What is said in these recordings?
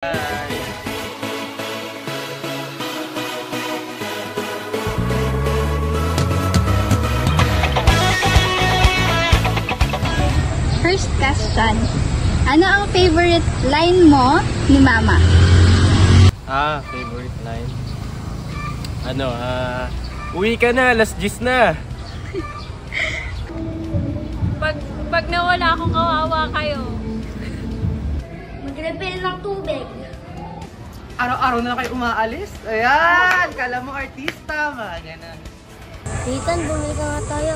First question, ano ang favorite line mo ni Mama? Favorite line? Uwi ka na, last gis na. Pag nawala ako, kawawa kayo. Mag-refill ng tubig. Araw-araw na kayo umaalis? Ayan! Kala mo artista, mga ganun. Titan, bumili ka nga tayo.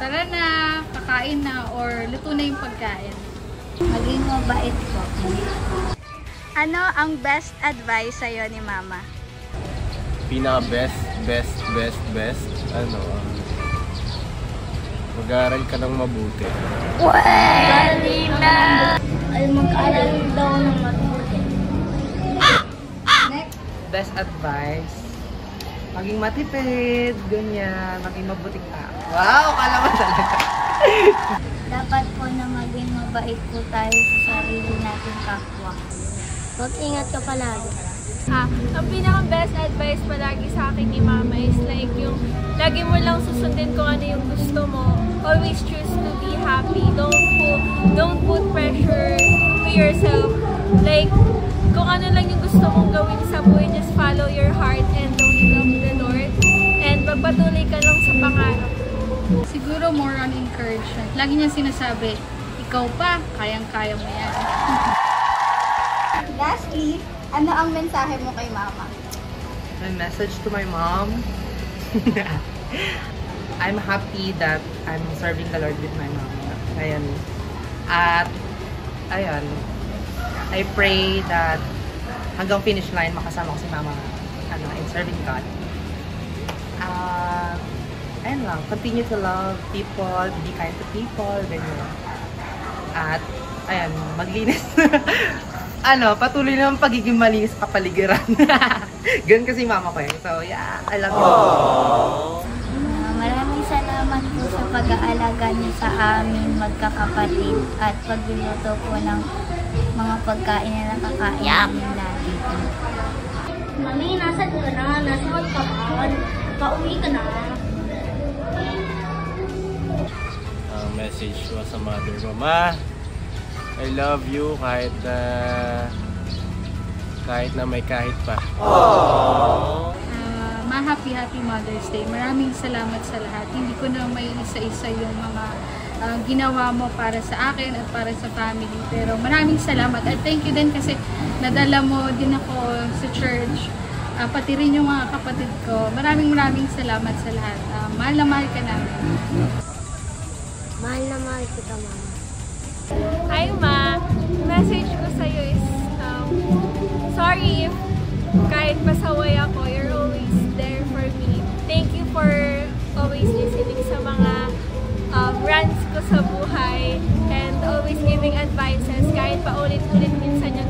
Tara na, kakain na, or luto na yung pagkain. Maging mabait po. Ano ang best advice sa'yo ni Mama? Pinaka best. Mag-aaral ka ng mabuti. Kanina! Ay, mag-aaral daw ng mabuti. Next. Best advice, maging matipid, ganyan, maging mabuting tao. Wow, kala mo talaga. Dapat po na maging mabait po tayo sa sarili nating kapwa. Mag-ingat ka palagi. Ang pinaka-best advice palagi sa akin ni Mama is like yung lagi mo lang susundin kung ano yung gusto mo. Always choose to be happy. Don't put pressure to yourself. Like, kung ano lang yung gusto mong gawin sa buhay, just follow your heart and the will of the Lord. And magpatuloy ka lang sa pangarap. Siguro more on encouragement. Lagi niya sinasabi, ikaw pa, kayang-kaya mo yan. Lastly, ano ang mensahe mo kay Mama? My message to my mom, I'm happy that I'm serving the Lord with my mom. Ayan. At, ayan, I pray that hanggang finish line makasama ko si Mama in serving God. Ayan lang, continue to love people, be kind to people, ganyan. At, ayan, maglinis. Patuloy naman pagiging malinis sa kapaligiran. Ganun kasi mama ko eh. So, yeah, I love you. Maraming salamat po sa pag-aalaga niyo sa amin magkakapatid at pagluluto po ng mga pagkain na nakakain namin lagi. Mami, nasaan ka na? Nasaan ka pa? Pauwi ka na. Message ko sa mother ko, Ma, I love you kahit na may kahit pa. Happy Mother's Day. Maraming salamat sa lahat. Hindi ko na may isa-isa yung mga ginawa mo para sa akin at para sa family. Pero maraming salamat. At thank you din kasi nadala mo din ako sa church. Pati rin yung mga kapatid ko. Maraming salamat sa lahat. Mahal na mahal ka namin. Mahal na mahal kita, Mama. Hi, Ma. Message ko sa'yo is, sorry if kahit pasaway ako, you're always there for me. Thank you for always listening sa mga rants ko sa buhay and always giving advices kahit paulit-ulit minsan yung